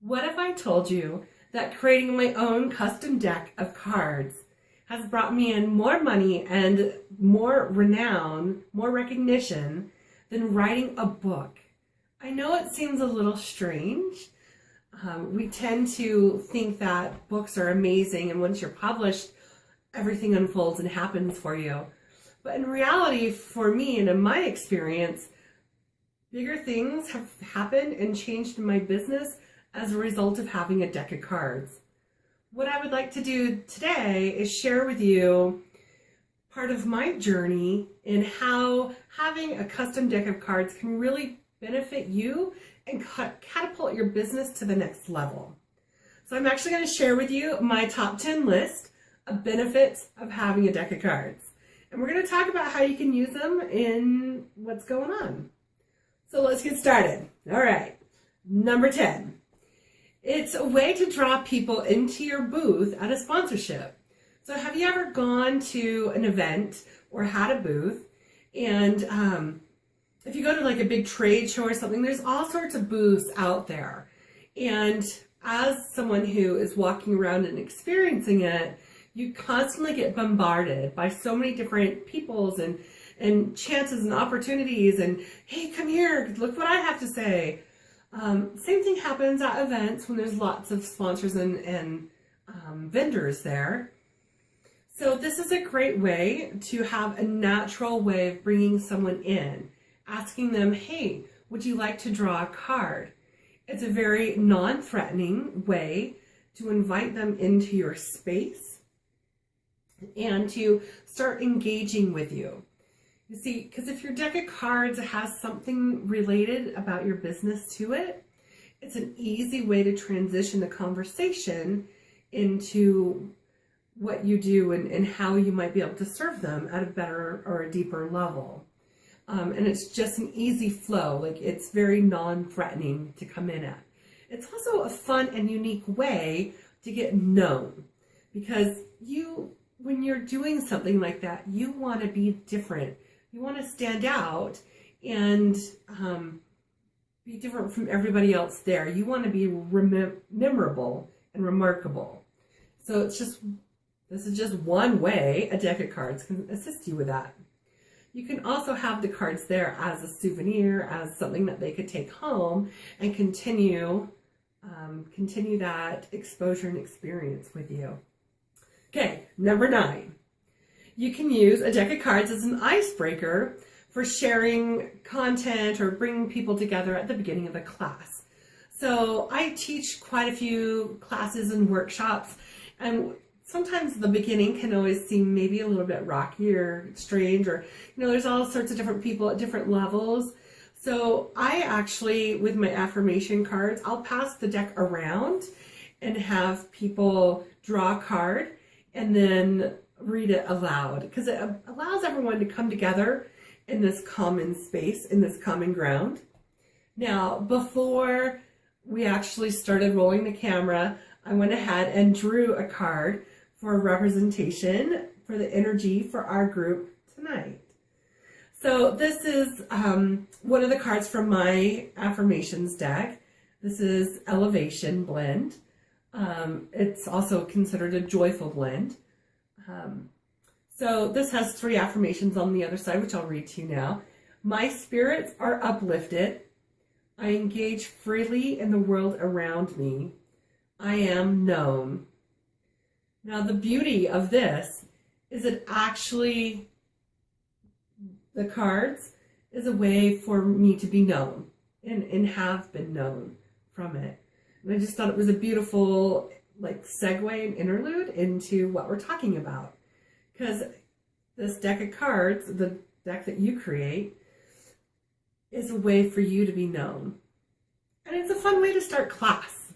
What if I told you that creating my own custom deck of cards has brought me in more money and more renown, more recognition than writing a book? I know it seems a little strange. We tend to think that books are amazing and once you're published, everything unfolds and happens for you. But in reality, for me and in my experience, bigger things have happened and changed in my business as a result of having a deck of cards. What I would like to do today is share with you part of my journey in how having a custom deck of cards can really benefit you and catapult your business to the next level. So I'm actually going to share with you my top 10 list of benefits of having a deck of cards. And we're going to talk about how you can use them in what's going on. So let's get started. All right, number 10. It's a way to draw people into your booth at a sponsorship. So have you ever gone to an event or had a booth, and if you go to like a big trade show or something, there's all sorts of booths out there. And as someone who is walking around and experiencing it, you constantly get bombarded by so many different peoples and chances and opportunities and, hey, come here, look what I have to say. Same thing happens at events when there's lots of sponsors and vendors there. So this is a great way to have a natural way of bringing someone in, asking them, hey, would you like to draw a card? It's a very non-threatening way to invite them into your space and to start engaging with you. You see, because if your deck of cards has something related about your business to it, it's an easy way to transition the conversation into what you do and how you might be able to serve them at a better or a deeper level. And it's just an easy flow, like it's very non-threatening to come in at. It's also a fun and unique way to get known, because when you're doing something like that, you want to be different. You want to stand out and be different from everybody else there. You want to be memorable and remarkable. So this is just one way a deck of cards can assist you with that. You can also have the cards there as a souvenir, as something that they could take home and continue that exposure and experience with you. Okay, number 9. You can use a deck of cards as an icebreaker for sharing content or bringing people together at the beginning of a class. So I teach quite a few classes and workshops, and sometimes the beginning can always seem maybe a little bit rocky or strange, or, there's all sorts of different people at different levels. So I actually, with my affirmation cards, I'll pass the deck around and have people draw a card and then read it aloud, because it allows everyone to come together in this common space, in this common ground. Now, before we actually started rolling the camera, I went ahead and drew a card for representation for the energy for our group tonight. So this is one of the cards from my affirmations deck. This is Elevation Blend. It's also considered a joyful blend. So this has 3 affirmations on the other side, which I'll read to you now. My spirits are uplifted. I engage freely in the world around me. I am known. Now the beauty of this is that actually the cards is a way for me to be known and have been known from it. And I just thought it was a beautiful segue and interlude into what we're talking about. Because this deck of cards, the deck that you create, is a way for you to be known. And it's a fun way to start class.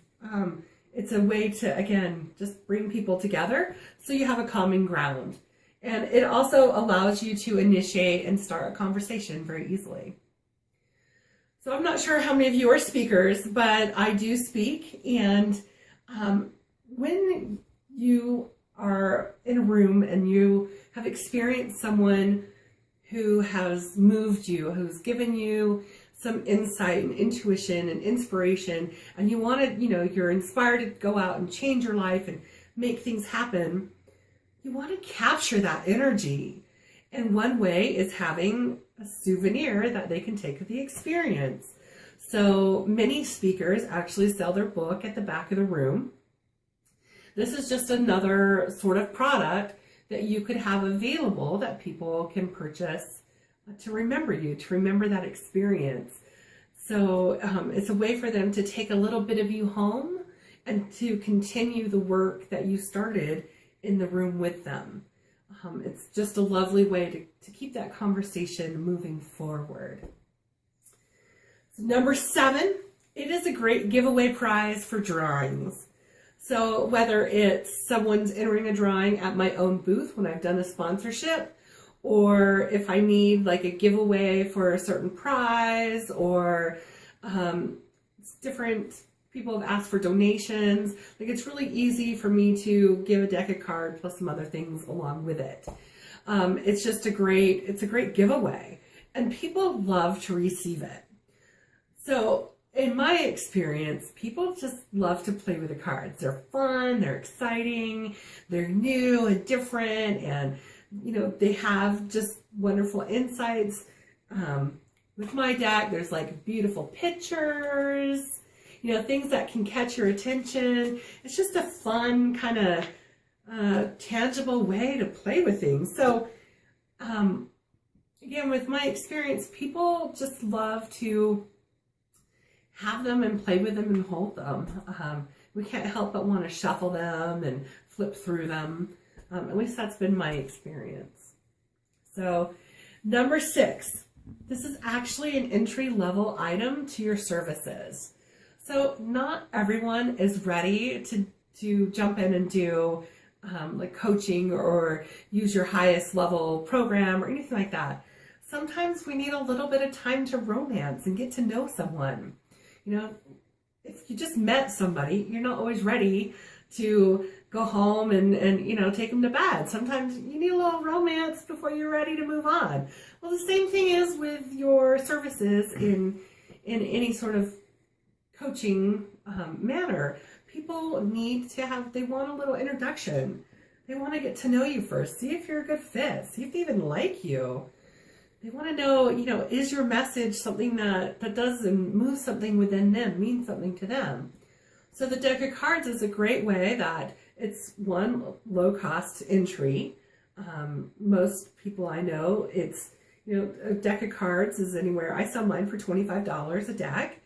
It's a way to, again, just bring people together so you have a common ground. And it also allows you to initiate and start a conversation very easily. So I'm not sure how many of you are speakers, but I do speak. And when you are in a room and you have experienced someone who has moved you, who's given you some insight and intuition and inspiration, and you want to, you're inspired to go out and change your life and make things happen, you want to capture that energy. And one way is having a souvenir that they can take of the experience. So many speakers actually sell their book at the back of the room. This is just another sort of product that you could have available that people can purchase to remember you, to remember that experience. So it's a way for them to take a little bit of you home and to continue the work that you started in the room with them. It's just a lovely way to keep that conversation moving forward. So number 7, it is a great giveaway prize for drawings. So whether it's someone's entering a drawing at my own booth when I've done a sponsorship, or if I need like a giveaway for a certain prize, or different people have asked for donations. Like, it's really easy for me to give a deck of cards plus some other things along with it. It's just a great giveaway, and people love to receive it. So in my experience, people just love to play with the cards. They're fun, they're exciting, they're new and different, and they have just wonderful insights. With my deck, there's like beautiful pictures, things that can catch your attention. It's just a fun kind of tangible way to play with things. So again, with my experience, people just love to have them and play with them and hold them. We can't help but want to shuffle them and flip through them. At least that's been my experience. So number 6, this is actually an entry-level item to your services. So not everyone is ready to jump in and do like coaching or use your highest level program or anything like that. Sometimes we need a little bit of time to romance and get to know someone. If you just met somebody, you're not always ready to go home and take them to bed. Sometimes you need a little romance before you're ready to move on. Well, the same thing is with your services in any sort of coaching manner. People need to they want a little introduction. They want to get to know you first, see if you're a good fit, see if they even like you. They want to know, is your message something that does and moves something within them, means something to them. So the deck of cards is a great way that it's one, low cost entry. Most people I know, it's, a deck of cards is anywhere. I sell mine for $25 a deck.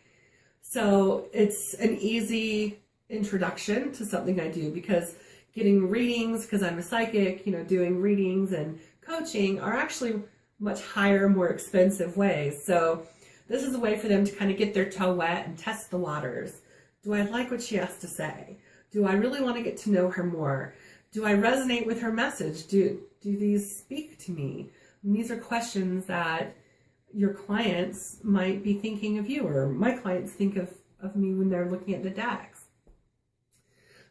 So it's an easy introduction to something I do, because getting readings, because I'm a psychic, doing readings and coaching are actually much higher, more expensive ways. So this is a way for them to kind of get their toe wet and test the waters. Do I like what she has to say? Do I really want to get to know her more? Do I resonate with her message? Do these speak to me? And these are questions that your clients might be thinking of you, or my clients think of me when they're looking at the decks.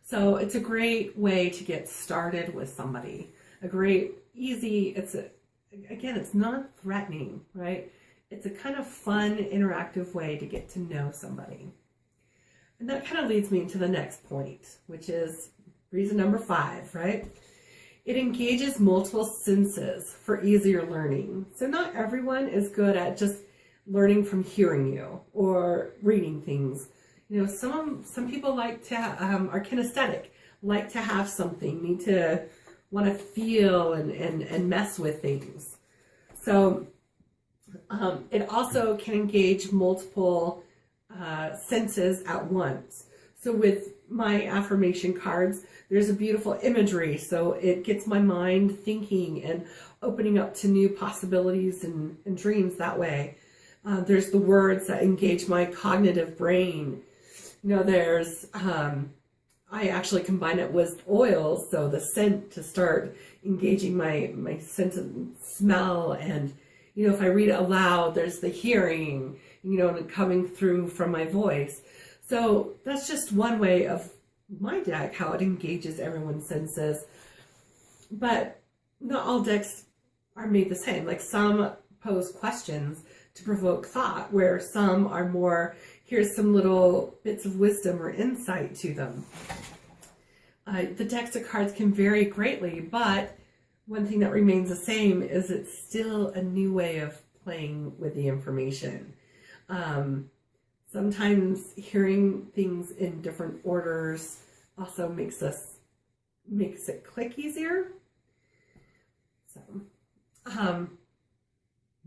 So it's a great way to get started with somebody. A great, easy, again, it's non-threatening, right? It's a kind of fun, interactive way to get to know somebody. And that kind of leads me to the next point, which is reason number 5, right? It engages multiple senses for easier learning. So not everyone is good at just learning from hearing you or reading things. Some people like to are kinesthetic, like to have something, need to want to feel and mess with things. So it also can engage multiple senses at once. So with my affirmation cards, there's a beautiful imagery, so it gets my mind thinking and opening up to new possibilities and dreams that way. There's the words that engage my cognitive brain. There's I actually combine it with oils, so the scent to start engaging my sense of smell, and if I read it aloud, there's the hearing, coming through from my voice. So that's just one way of my deck, how it engages everyone's senses. But not all decks are made the same. Like, some pose questions to provoke thought, where some are more, here's some little bits of wisdom or insight to them. The decks of cards can vary greatly, but one thing that remains the same is it's still a new way of playing with the information. Sometimes hearing things in different orders also makes it click easier. So,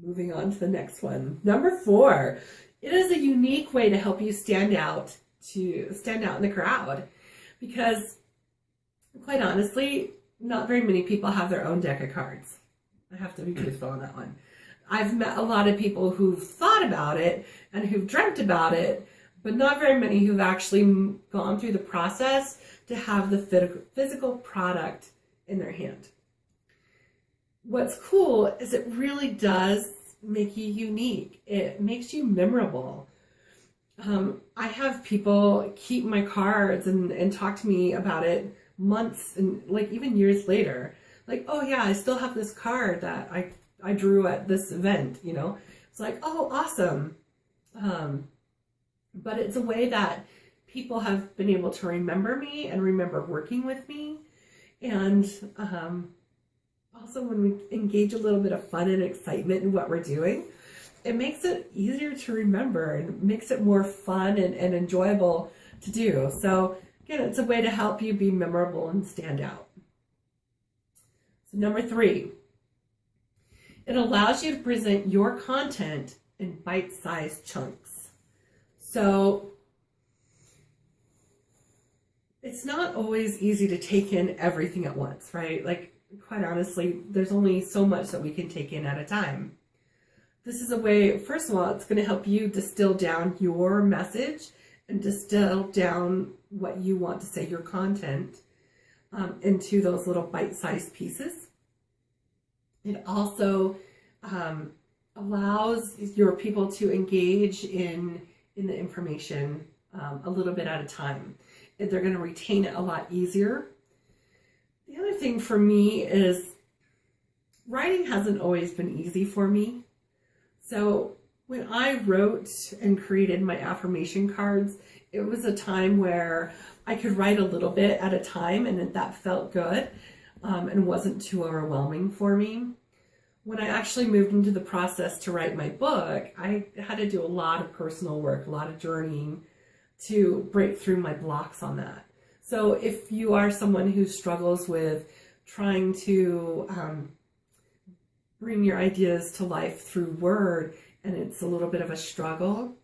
moving on to the next one. Number 4, it is a unique way to help you stand out in the crowd, because quite honestly, not very many people have their own deck of cards. I have to be truthful on that one. I've met a lot of people who've thought about it and who've dreamt about it, but not very many who've actually gone through the process to have the physical product in their hand. What's cool is it really does make you unique. It makes you memorable. I have people keep my cards and talk to me about it months and like even years later. Like, oh yeah, I still have this card that I drew at this event, you know. It's like, oh, awesome. But it's a way that people have been able to remember me and remember working with me. And also when we engage a little bit of fun and excitement in what we're doing, it makes it easier to remember and makes it more fun and enjoyable to do. So again, it's a way to help you be memorable and stand out. So number 3, it allows you to present your content in bite-sized chunks. So it's not always easy to take in everything at once, right? Like, quite honestly, there's only so much that we can take in at a time. This is a way, first of all, it's going to help you distill down your message and distill down what you want to say, your content, into those little bite-sized pieces. It also allows your people to engage in the information a little bit at a time. They're going to retain it a lot easier. The other thing for me is writing hasn't always been easy for me. So when I wrote and created my affirmation cards, it was a time where I could write a little bit at a time and that felt good and wasn't too overwhelming for me. When I actually moved into the process to write my book, I had to do a lot of personal work, a lot of journeying to break through my blocks on that. So if you are someone who struggles with trying to bring your ideas to life through word and it's a little bit of a struggle,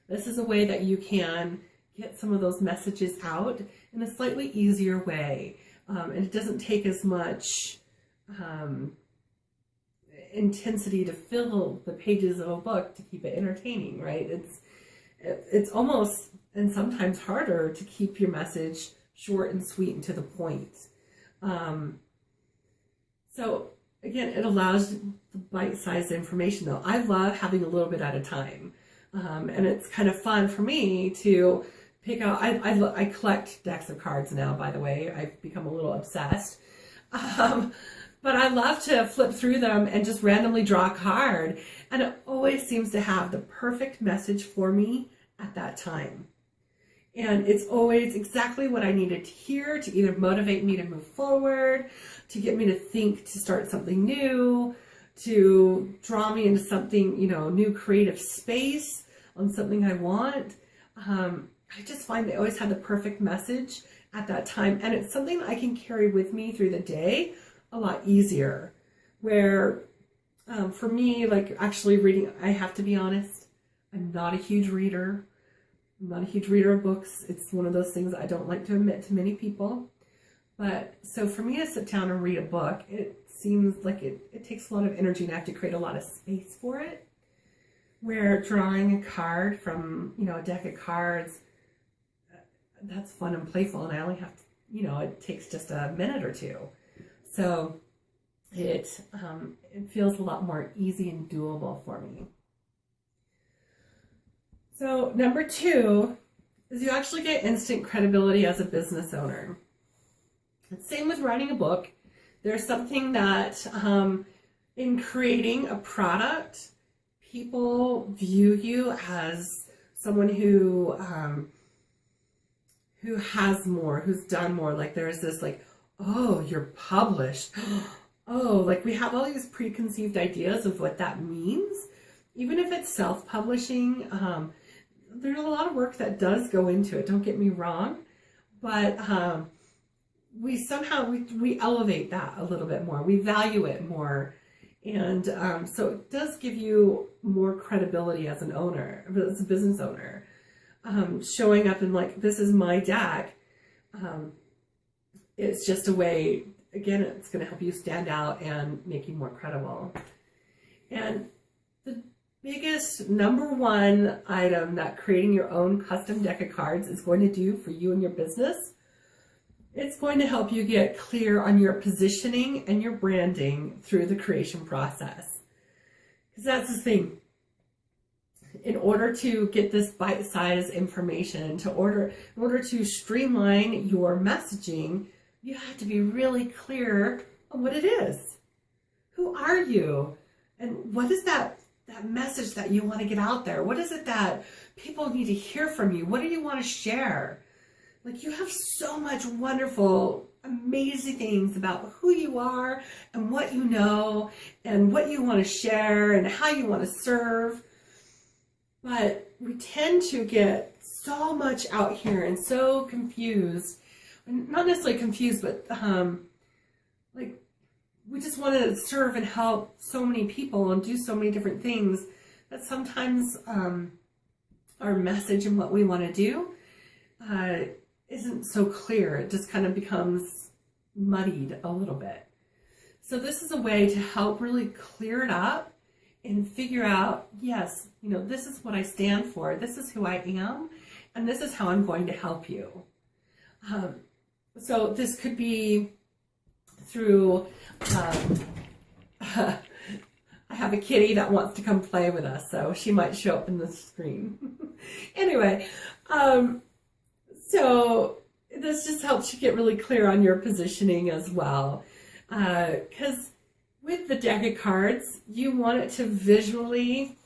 this is a way that you can get some of those messages out in a slightly easier way. And it doesn't take as much intensity to fill the pages of a book to keep it entertaining, right? It's almost, and sometimes harder, to keep your message short and sweet and to the point. So again, it allows the bite-sized information though. I love having a little bit at a time. And it's kind of fun for me to pick out, I collect decks of cards now, by the way. I've become a little obsessed. But I love to flip through them and just randomly draw a card. And it always seems to have the perfect message for me at that time. And it's always exactly what I needed to hear to either motivate me to move forward, to get me to think, to start something new, to draw me into something, you know, new creative space on something I want. I just find they always have the perfect message at that time. And it's something that I can carry with me through the day a lot easier. Where for me, like actually reading, I have to be honest, I'm not a huge reader. I'm not a huge reader of books. It's one of those things I don't like to admit to many people. But so for me to sit down and read a book, it seems like it takes a lot of energy and I have to create a lot of space for it. Where drawing a card from, you know, a deck of cards, that's fun and playful, and I only have to, you know, it takes just a minute or two. So it feels a lot more easy and doable for me. So number 2 is you actually get instant credibility as a business owner. Same with writing a book. There's something that in creating a product, people view you as someone who has more, who's done more. Like there's this like, oh, you're published. Oh, like we have all these preconceived ideas of what that means. Even if it's self-publishing, there's a lot of work that does go into it. Don't get me wrong, but we somehow we elevate that a little bit more. We value it more, and so it does give you more credibility as an owner, as a business owner. Showing up and like, this is my deck. It's just a way. Again, it's going to help you stand out and make you more credible. And the biggest number one item that creating your own custom deck of cards is going to do for you and your business, it's going to help you get clear on your positioning and your branding through the creation process. Because that's the thing. In order to get this bite-sized information, in order to streamline your messaging, you have to be really clear on what it is. Who are you? And what is that message that you want to get out there? What is it that people need to hear from you? What do you want to share? Like, you have so much wonderful, amazing things about who you are and what you know and what you want to share and how you want to serve. But we tend to get so much out here and so confused. Not necessarily confused, but like we just want to serve and help so many people and do so many different things that sometimes our message and what we want to do isn't so clear. It just kind of becomes muddied a little bit. So this is a way to help really clear it up and figure out, yes, you know, this is what I stand for, this is who I am, and this is how I'm going to help you. So this could be through, I have a kitty that wants to come play with us, so she might show up in the screen. Anyway, so this just helps you get really clear on your positioning as well. Because with the deck of cards, you want it to visually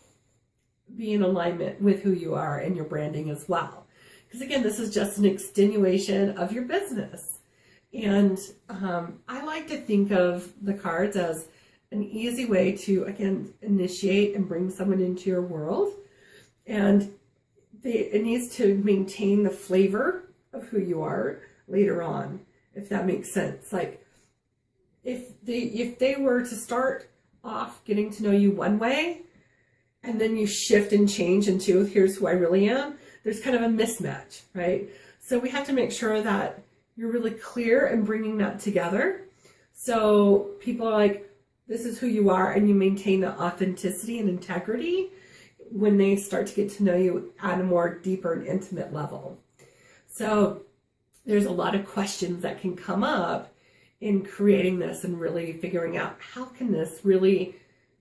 be in alignment with who you are and your branding as well. Because again, this is just an extenuation of your business. And I like to think of the cards as an easy way to, again, initiate and bring someone into your world. And it needs to maintain the flavor of who you are later on, if that makes sense. Like, if they were to start off getting to know you one way, and then you shift and change into, here's who I really am, there's kind of a mismatch, right? So we have to make sure that you're really clear in bringing that together. So people are like, this is who you are, and you maintain the authenticity and integrity when they start to get to know you at a more deeper and intimate level. So there's a lot of questions that can come up in creating this and really figuring out, how can this really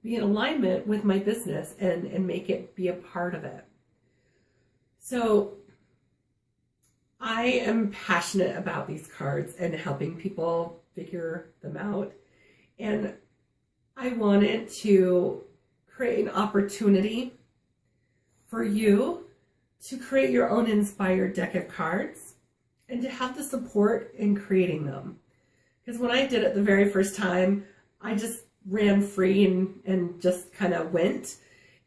be in alignment with my business and make it be a part of it. So I am passionate about these cards and helping people figure them out. And I wanted to create an opportunity for you to create your own inspired deck of cards and to have the support in creating them. Because when I did it the very first time, I just ran free and just kind of went.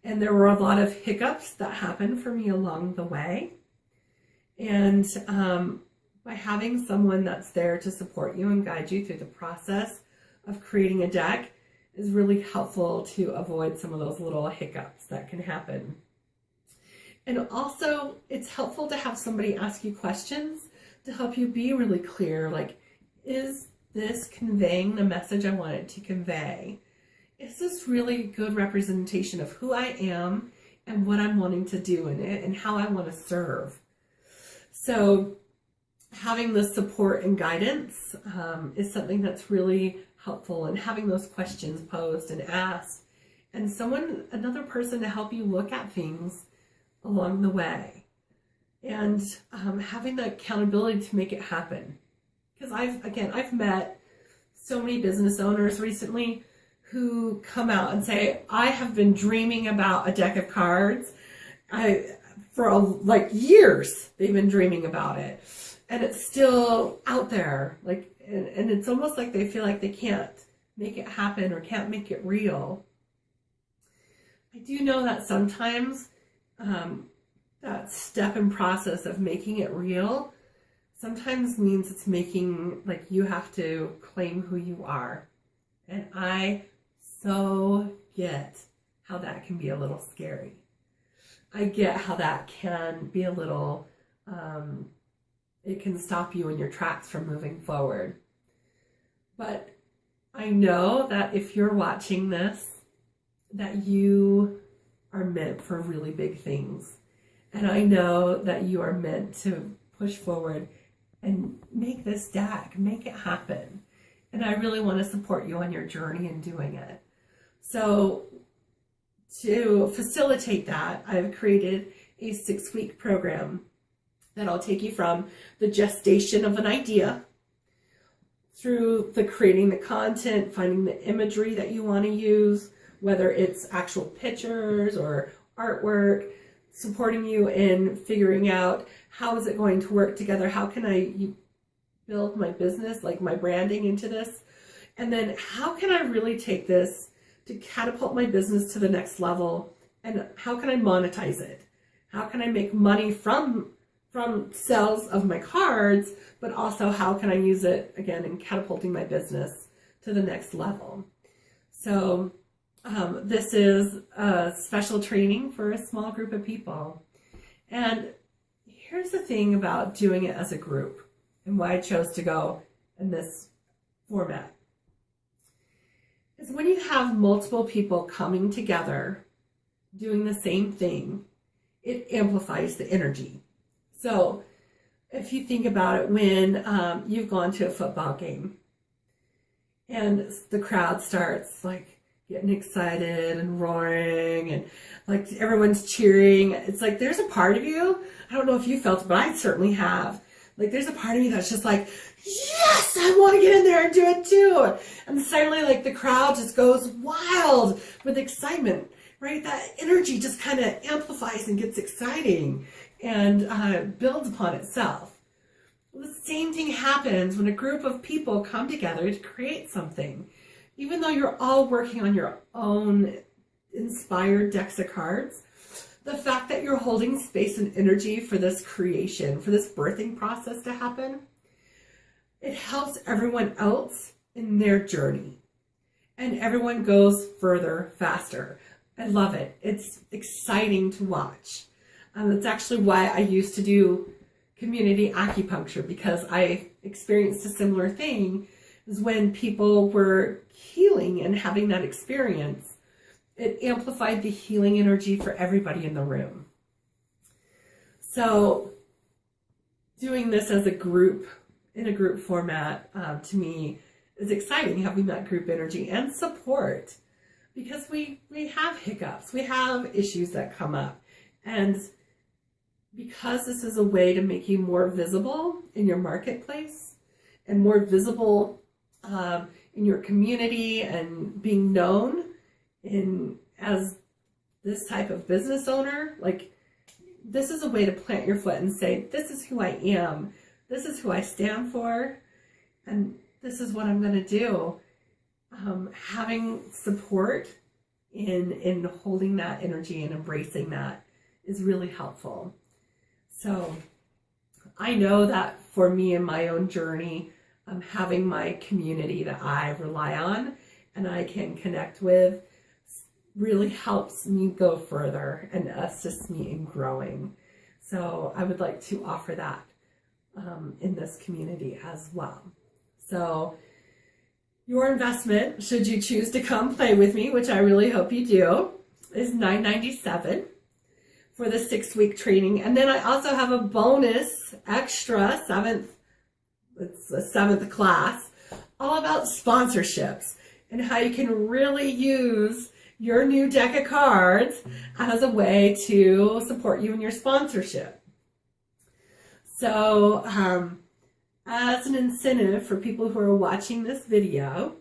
And there were a lot of hiccups that happened for me along the way. And by having someone that's there to support you and guide you through the process of creating a deck is really helpful to avoid some of those little hiccups that can happen. And also, it's helpful to have somebody ask you questions to help you be really clear, like, is this conveying the message I want it to convey? Is this really good representation of who I am and what I'm wanting to do in it and how I want to serve? So having the support and guidance is something that's really helpful, and having those questions posed and asked, and another person to help you look at things along the way, and having the accountability to make it happen. Because I've met so many business owners recently who come out and say, I have been dreaming about a deck of cards. For like years, they've been dreaming about it. And it's still out there. Like, and it's almost like they feel like they can't make it happen or can't make it real. I do know that sometimes that step and process of making it real sometimes means it's making, like, you have to claim who you are. And I so get how that can be a little scary. I get how that can be a little, it can stop you in your tracks from moving forward. But I know that if you're watching this, that you are meant for really big things. And I know that you are meant to push forward and make this deck, make it happen. And I really want to support you on your journey in doing it. So to facilitate that, I've created a 6-week program that'll take you from the gestation of an idea through the creating the content, finding the imagery that you want to use, whether it's actual pictures or artwork, supporting you in figuring out how is it going to work together, how can I build my business, like my branding into this, and then how can I really take this to catapult my business to the next level, and how can I monetize it? How can I make money from sales of my cards, but also how can I use it, again, in catapulting my business to the next level? So this is a special training for a small group of people. And here's the thing about doing it as a group and why I chose to go in this format. Is when you have multiple people coming together doing the same thing, it amplifies the energy. So if you think about it, when you've gone to a football game and the crowd starts like getting excited and roaring and like everyone's cheering, it's like there's a part of you, I don't know if you felt it, but I certainly have. Like there's a part of me that's just like, yes, I want to get in there and do it too. And suddenly like the crowd just goes wild with excitement, right? That energy just kind of amplifies and gets exciting and builds upon itself. Well, the same thing happens when a group of people come together to create something. Even though you're all working on your own inspired decks of cards, the fact that you're holding space and energy for this creation, for this birthing process to happen, it helps everyone else in their journey. And everyone goes further, faster. I love it. It's exciting to watch. That's actually why I used to do community acupuncture, because I experienced a similar thing. Is when people were healing and having that experience, it amplified the healing energy for everybody in the room. So doing this as a group, in a group format, to me is exciting, having that group energy and support, because we have hiccups, we have issues that come up. And because this is a way to make you more visible in your marketplace and more visible in your community and being known as this type of business owner, like this is a way to plant your foot and say, this is who I am, this is who I stand for, and this is what I'm going to do. Having support in holding that energy and embracing that is really helpful. So I know that for me in my own journey, having my community that I rely on and I can connect with really helps me go further and assists me in growing. So I would like to offer that in this community as well. So your investment, should you choose to come play with me, which I really hope you do, is $9.97 for the 6-week training. And then I also have a bonus extra it's a 7th class, all about sponsorships and how you can really use your new deck of cards as a way to support you in your sponsorship. So as an incentive for people who are watching this video,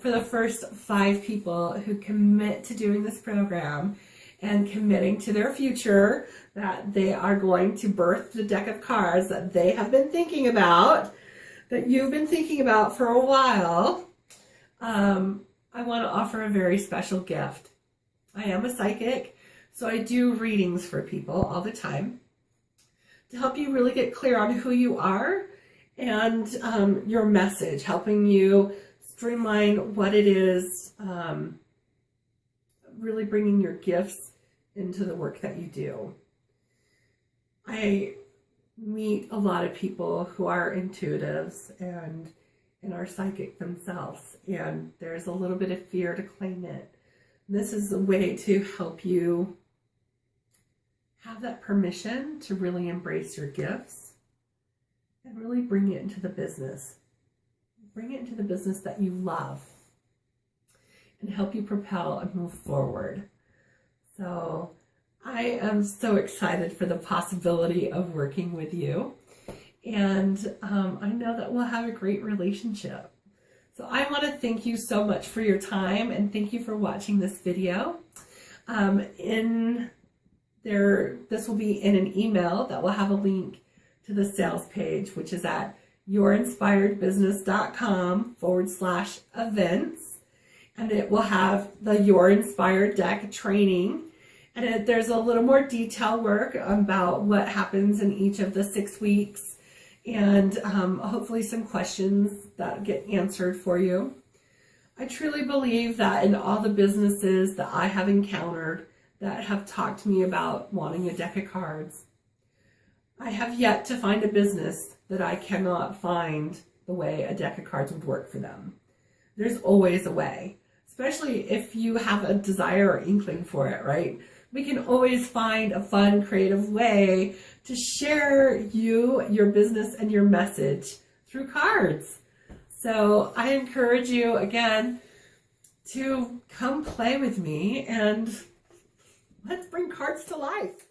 for the first 5 people who commit to doing this program and committing to their future, that they are going to birth the deck of cards that they have been thinking about, that you've been thinking about for a while, I want to offer a very special gift. I am a psychic, so I do readings for people all the time to help you really get clear on who you are and your message, helping you streamline what it is, really bringing your gifts into the work that you do. I meet a lot of people who are intuitives and are psychic themselves, and there's a little bit of fear to claim it. This is a way to help you have that permission to really embrace your gifts and really bring it into the business. Bring it into the business that you love and help you propel and move forward. So I am so excited for the possibility of working with you. And I know that we'll have a great relationship. So I want to thank you so much for your time, and thank you for watching this video. This will be in an email that will have a link to the sales page, which is at yourinspiredbusiness.com/events. And it will have the Your Inspired Deck training. And there's a little more detail work about what happens in each of the 6 weeks, and hopefully some questions that get answered for you. I truly believe that in all the businesses that I have encountered that have talked to me about wanting a deck of cards, I have yet to find a business that I cannot find the way a deck of cards would work for them. There's always a way, especially if you have a desire or inkling for it, right? We can always find a fun, creative way to share your business and your message through cards. So I encourage you, again, to come play with me and let's bring cards to life.